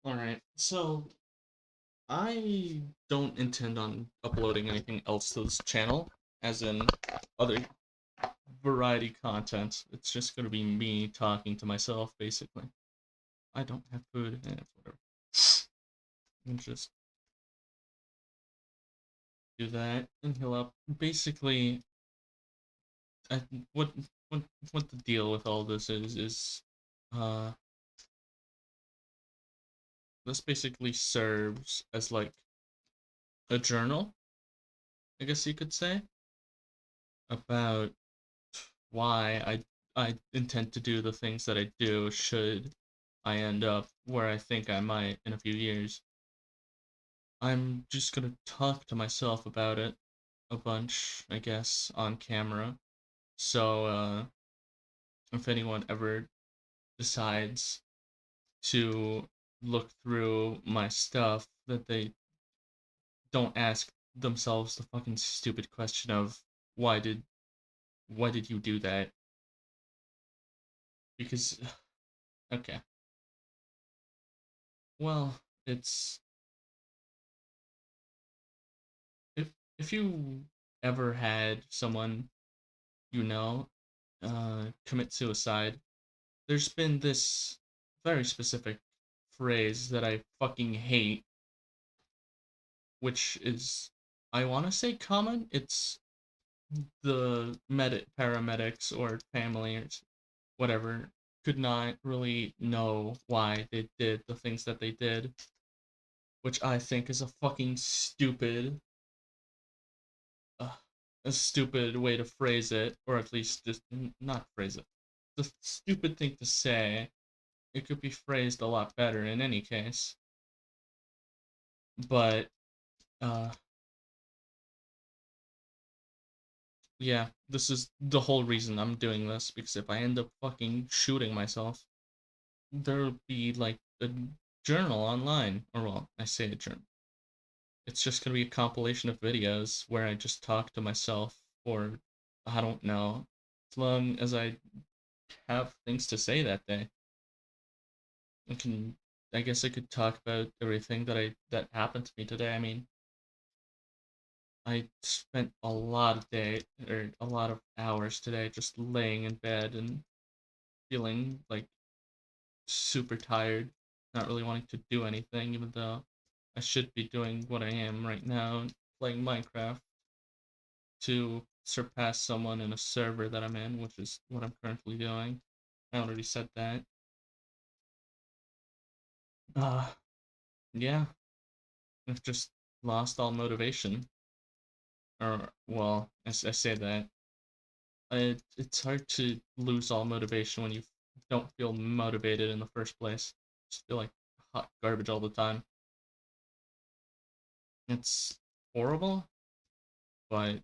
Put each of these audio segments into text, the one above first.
Alright, so I don't intend on uploading anything else to this channel, as in other variety content. It's just gonna be me talking to myself, basically. I don't have food, and it's whatever. And just do that and heal up. Basically, I, what what what the deal with all this is, uh, this basically serves as like a journal, I guess you could say, about why I intend to do the things that I do should I end up where I think I might in a few years. I'm just gonna talk to myself about it a bunch, I guess, on camera. So if anyone ever decides to look through my stuff, that they don't ask themselves the fucking stupid question of why did why did you do that? Because okay, well, it's if if you ever had someone you know commit suicide, there's been this very specific phrase that I fucking hate, which is, I want to say common. It's the paramedics or family or whatever could not really know why they did the things that they did, which I think is a fucking uh, a stupid way to phrase it, or at least just not phrase it. The stupid thing to say. It could be phrased a lot better in any case, but uh, yeah, this is the whole reason I'm doing this, because if I end up fucking shooting myself, there'll be like a journal online, or well, I say a journal. It's just gonna be a compilation of videos where I just talk to myself, or I don't know, as long as I have things to say that day. I can, I guess I could talk about everything that happened to me today. I mean, I spent a lot of hours today just laying in bed and feeling like super tired, not really wanting to do anything, even though I should be doing what I am right now, playing Minecraft to surpass someone in a server that I'm in, which is what I'm currently doing. I already said that. Uh, yeah, I've just lost all motivation. Or, well, I say that it's hard to lose all motivation when you don't feel motivated in the first place. Just feel like hot garbage all the time. It's horrible, but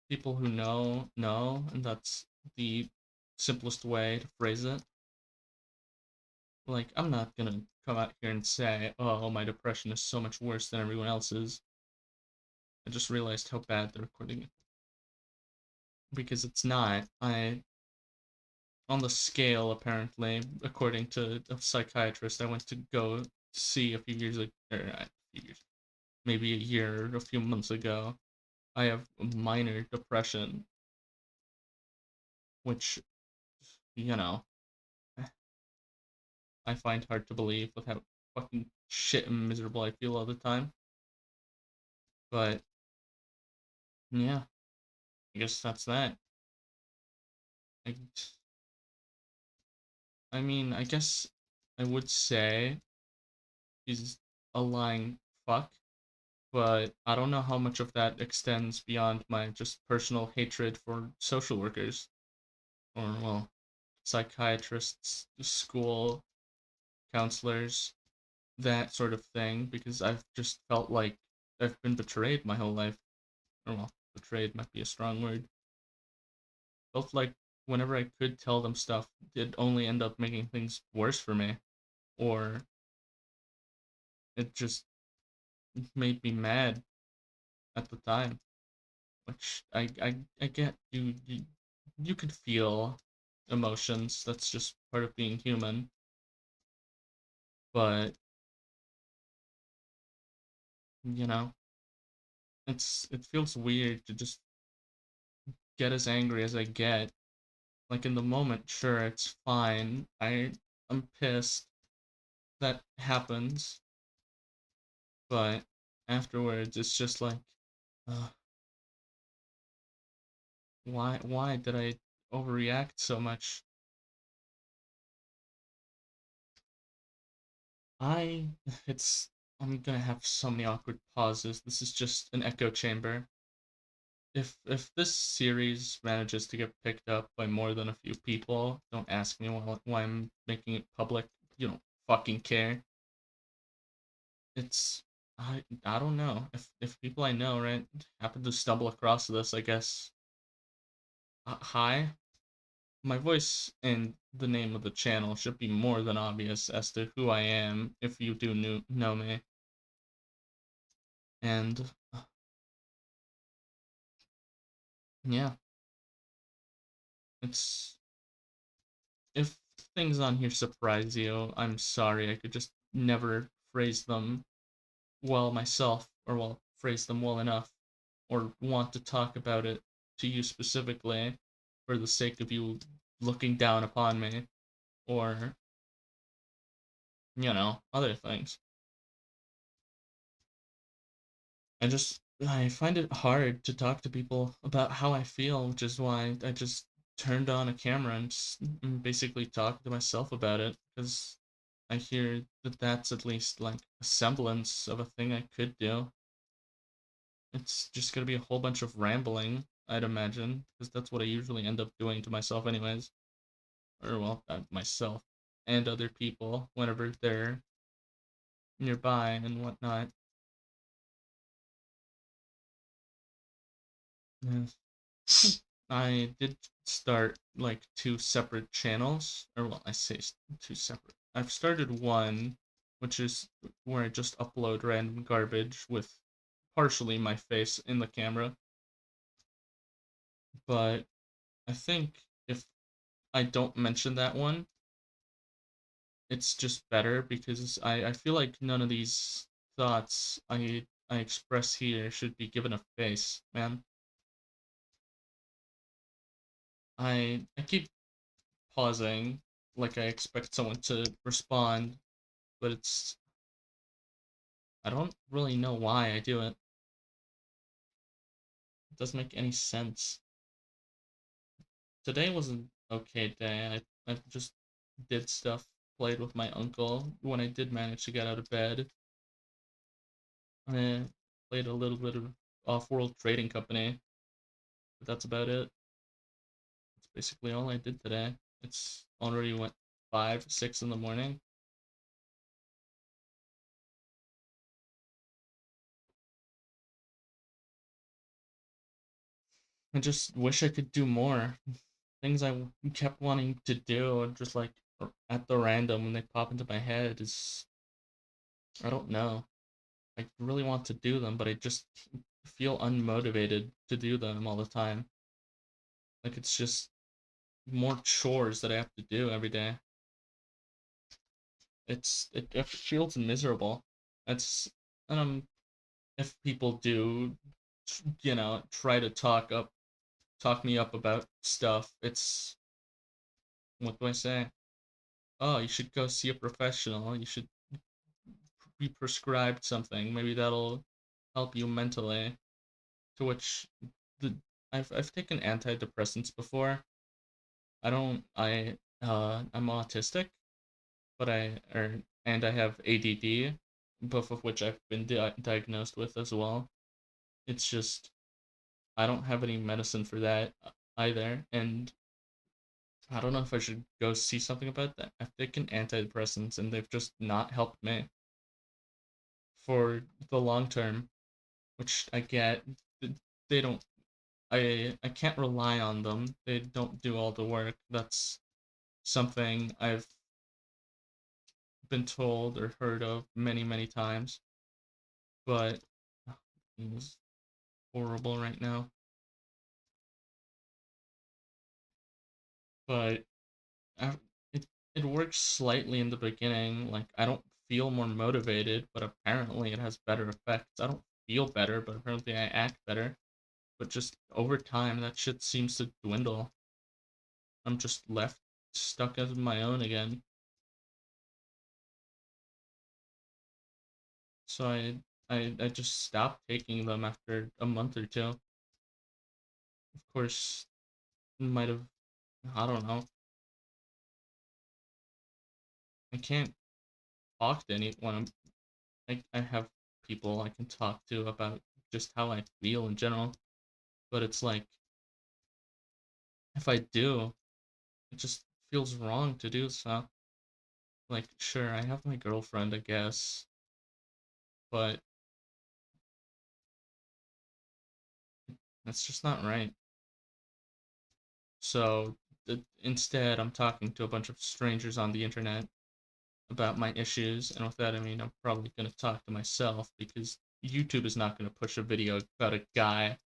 people who know, and that's the simplest way to phrase it. Like, I'm not gonna come out here and say, oh, my depression is so much worse than everyone else's. I just realized how bad the recording is. Because it's not. On the scale, apparently, according to a psychiatrist I went to go see a few years ago, or a few years, maybe a year or a few months ago, I have minor depression, which, you know, I find hard to believe with how fucking shit and miserable I feel all the time. But yeah, I guess that's that. I, I mean, I guess I would say he's a lying fuck, but I don't know how much of that extends beyond my just personal hatred for social workers, or, well, psychiatrists, school counselors, that sort of thing, because I've just felt like I've been betrayed my whole life. Or, well, betrayed might be a strong word. Felt like whenever I could tell them stuff, it only end up making things worse for me, or it just made me mad at the time. Which I get you could feel emotions. That's just part of being human. But you know, it feels weird to just get as angry as I get. Like in the moment, sure, it's fine. I'm pissed that happens, but afterwards, it's just like, uh, why did I overreact so much? I, it's, I'm gonna have so many awkward pauses. This is just an echo chamber. If this series manages to get picked up by more than a few people, don't ask me why I'm making it public. You don't fucking care. It's I don't know. If people I know, right, happen to stumble across this, I guess, hi. My voice and the name of the channel should be more than obvious as to who I am if you do know me. And yeah, it's if things on here surprise you, I'm sorry. I could just never phrase them well myself, or well, phrase them well enough, or want to talk about it to you specifically for the sake of you looking down upon me, or, other things. I find it hard to talk to people about how I feel, which is why I just turned on a camera and basically talked to myself about it, because I hear that that's at least like a semblance of a thing I could do. It's just gonna be a whole bunch of rambling, I'd imagine, because that's what I usually end up doing to myself, anyways. Or, well, myself and other people whenever they're nearby and whatnot. Yes. I did start like two separate channels, or, well, I say two separate. I've started one, which is where I just upload random garbage with partially my face in the camera. But I think if I don't mention that one, it's just better because I feel like none of these thoughts I express here should be given a face, man. I keep pausing like I expect someone to respond, but I don't really know why I do it. It doesn't make any sense. Today was an okay day. I just did stuff, played with my uncle when I did manage to get out of bed. I played a little bit of Off-World Trading Company, but that's about it. That's basically all I did today. It's already went 5, 6 in the morning. I just wish I could do more. Things I kept wanting to do, just like at the random when they pop into my head, is I don't know. I really want to do them, but I just feel unmotivated to do them all the time. Like it's just more chores that I have to do every day. It feels miserable. It's and if people do, try to talk me up about stuff, it's what do I say? Oh, you should go see a professional. You should be prescribed something. Maybe that'll help you mentally. To which the I've taken antidepressants before. I'm autistic, but and I have ADD, both of which I've been diagnosed with as well. It's just I don't have any medicine for that either, and I don't know if I should go see something about that. I've taken antidepressants and they've just not helped me for the long term, which I get. They don't. I can't rely on them. They don't do all the work. That's something I've been told or heard of many, many times. But it's horrible right now. But I, it it works slightly in the beginning. Like I don't feel more motivated, but apparently it has better effects. I don't feel better, but apparently I act better. But just over time, that shit seems to dwindle. I'm just left stuck as my own again. So I just stopped taking them after a month or two. Of course, might have, I don't know. I can't talk to anyone. I have people I can talk to about just how I feel in general, but it's like if I do, it just feels wrong to do so. Like, sure, I have my girlfriend, I guess, but that's just not right. So instead, I'm talking to a bunch of strangers on the internet about my issues, and with that, I mean I'm probably gonna talk to myself because YouTube is not gonna push a video about a guy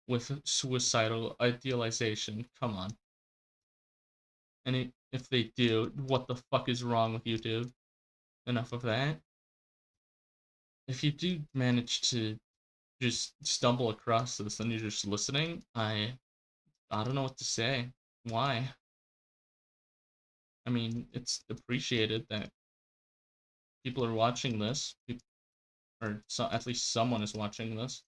with suicidal idealization. Come on. And if they do, what the fuck is wrong with YouTube? Enough of that. If you do manage to just stumble across this and you're just listening, I don't know what to say. Why? I mean, it's appreciated that people are watching this, or so, at least someone is watching this.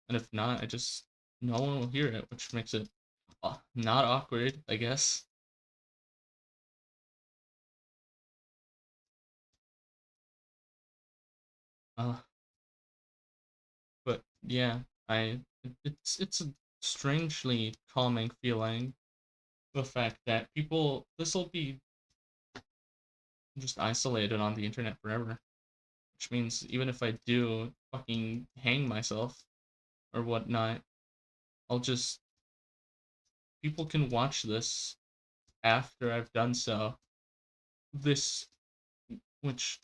And if not, I just no one will hear it, which makes it not awkward, I guess. Uh, but yeah, it's a strangely calming feeling. The fact that people this will be just isolated on the internet forever, which means even if I do fucking hang myself or whatnot, I'll just people can watch this after I've done so. This, which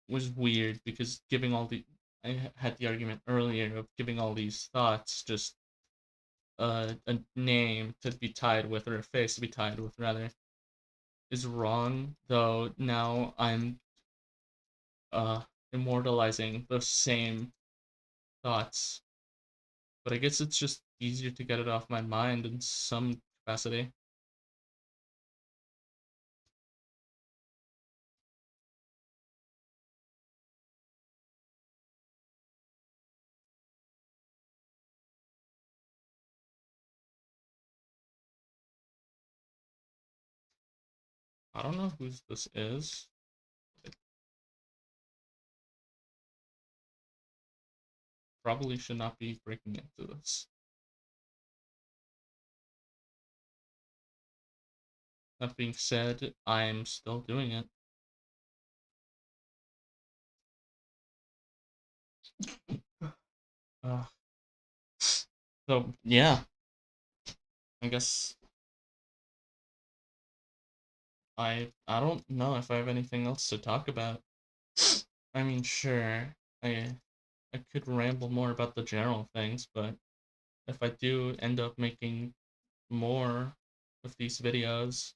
was weird because giving all the I had the argument earlier of giving all these thoughts just a name to be tied with or a face to be tied with rather is wrong. Though now I'm uh immortalizing those same thoughts, but I guess it's just easier to get it off my mind in some capacity. I don't know whose this is. I probably should not be breaking into this. That being said, I'm still doing it. Uh, so yeah, I guess I don't know if I have anything else to talk about. I mean, sure, I could ramble more about the general things, but if I do end up making more of these videos,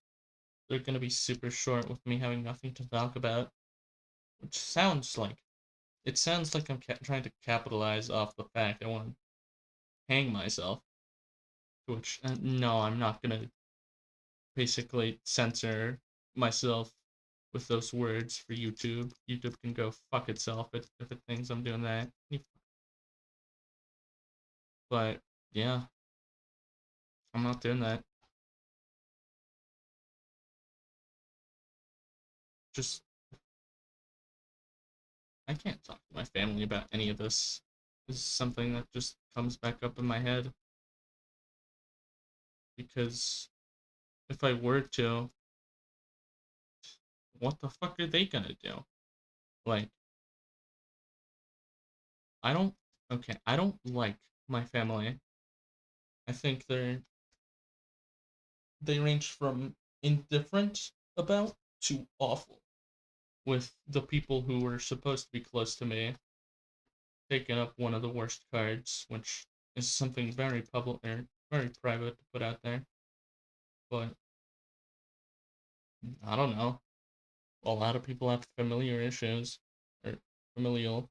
they're gonna be super short with me having nothing to talk about, which sounds like I'm trying to capitalize off the fact I want to hang myself. Which no, I'm not gonna basically censor myself with those words for YouTube. YouTube can go fuck itself if it thinks I'm doing that. But yeah, I'm not doing that. Just I can't talk to my family about any of this. This is something that just comes back up in my head because if I were to, what the fuck are they gonna do? Like, I don't. Okay, I don't like my family. I think they range from indifferent about to awful. With the people who were supposed to be close to me taking up one of the worst cards, which is something very public or very private to put out there. But I don't know. a lot of people have familiar issues or familial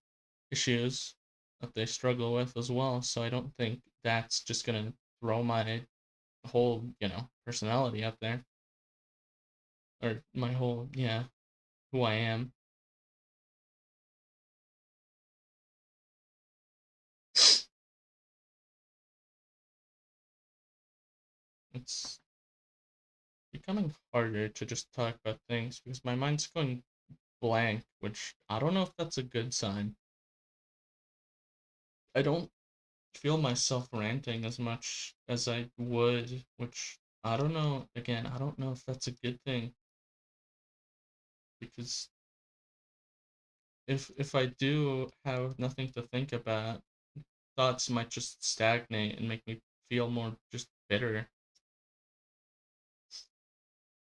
issues that they struggle with as well. So I don't think that's just gonna throw my whole, personality out there, or my whole, yeah, who I am. It's becoming harder to just talk about things because my mind's going blank, which I don't know if that's a good sign. I don't feel myself ranting as much as I would, which I don't know. Again, I don't know if that's a good thing because if I do have nothing to think about, thoughts might just stagnate and make me feel more just bitter.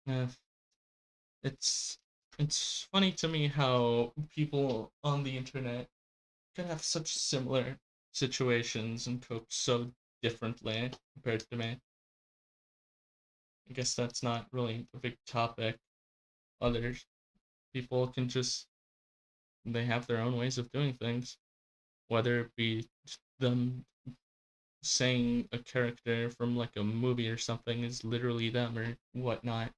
Uh, it's it's funny to me how people on the internet can have such similar situations and cope so differently compared to me. I guess that's not really a big topic. Other people can just they have their own ways of doing things, whether it be them saying a character from like a movie or something is literally them or whatnot,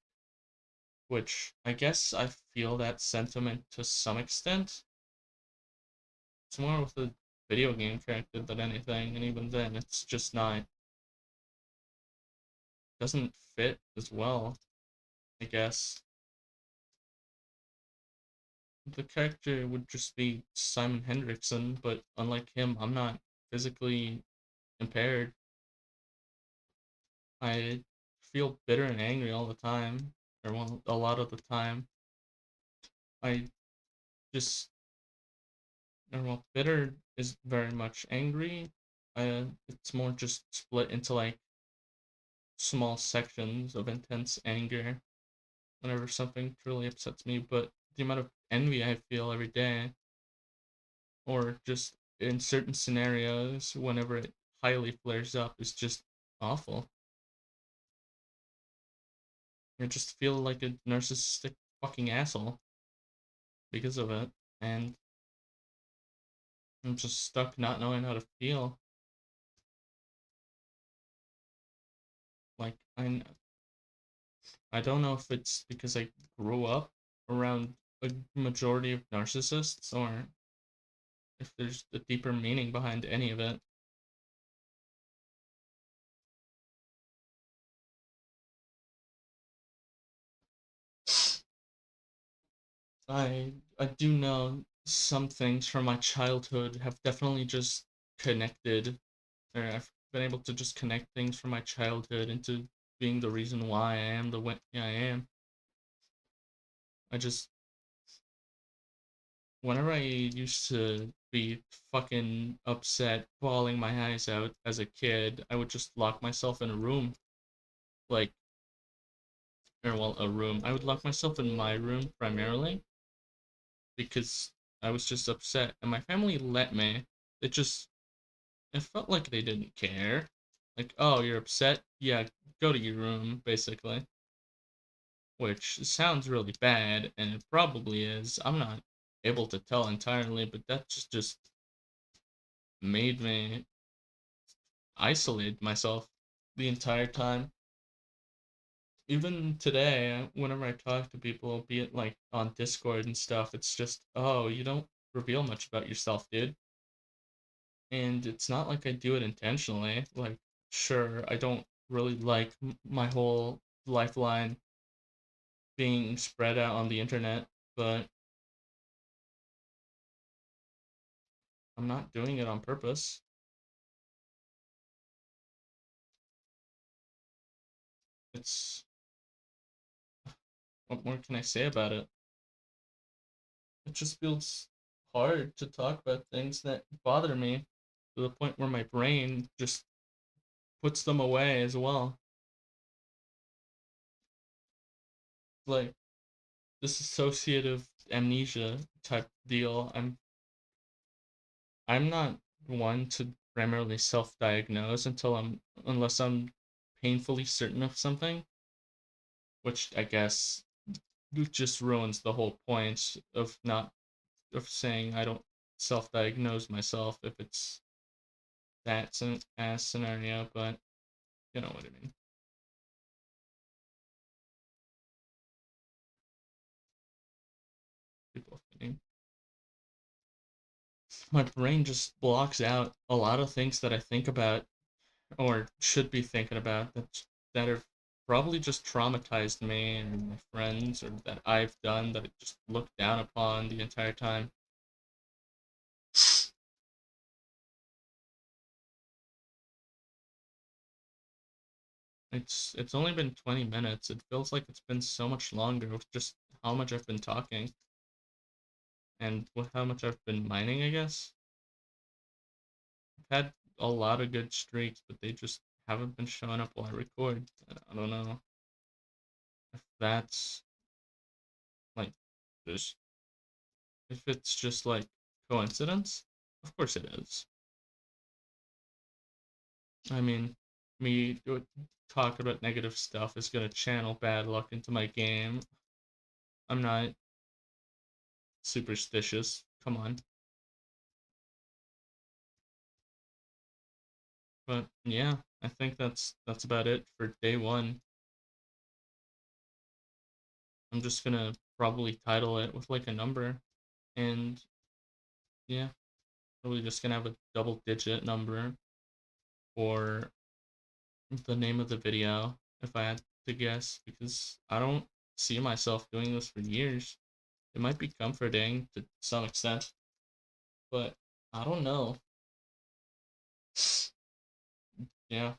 which I guess I feel that sentiment to some extent. It's more with a video game character than anything, and even then, it's just not doesn't fit as well. I guess the character would just be Simon Hendrickson, but unlike him, I'm not physically impaired. I feel bitter and angry all the time, or well, a lot of the time. I just, or well, bitter is very much angry. It's more just split into like small sections of intense anger whenever something truly upsets me. But the amount of envy I feel every day, or just in certain scenarios, whenever it highly flares up, is just awful. I just feel like a narcissistic fucking asshole because of it, and I'm just stuck not knowing how to feel. Like I don't know if it's because I grew up around a majority of narcissists, or if there's a deeper meaning behind any of it. I do know some things from my childhood have definitely just connected, or I've been able to just connect things from my childhood into being the reason why I am the way I am. I just whenever I used to be fucking upset, bawling my eyes out as a kid, I would just lock myself in a room, like, or well, a room. I would lock myself in my room primarily because I was just upset, and my family let me. It just it felt like they didn't care. Like, oh, you're upset? Yeah, go to your room, basically. Which sounds really bad, and it probably is. I'm not able to tell entirely, but that just made me isolate myself the entire time. Even today, whenever I talk to people, be it like on Discord and stuff, it's just, oh, you don't reveal much about yourself, dude. And it's not like I do it intentionally. Like, sure, I don't really like my whole lifeline being spread out on the internet, but I'm not doing it on purpose. It's what more can I say about it? It just feels hard to talk about things that bother me to the point where my brain just puts them away as well. Like dissociative amnesia type deal. I'm not one to primarily self-diagnose unless I'm painfully certain of something, which I guess it just ruins the whole point of not of saying I don't self-diagnose myself if it's that as scenario, but you know what I mean. People thinking. My brain just blocks out a lot of things that I think about or should be thinking about that have probably just traumatized me and my friends or that I've done that I just looked down upon the entire time. It's only been 20 minutes. It feels like it's been so much longer with just how much I've been talking and with how much I've been mining, I guess. I've had a lot of good streaks, but they just haven't been showing up while I record. I don't know if that's like just if it's just like coincidence. Of course it is. I mean, me talking about negative stuff is gonna channel bad luck into my game. I'm not superstitious. Come on. But yeah, I think that's about it for day one. I'm just gonna probably title it with like a number, and yeah, probably just gonna have a double digit number for the name of the video if I had to guess, because I don't see myself doing this for years. It might be comforting to some extent, but I don't know. Yeah.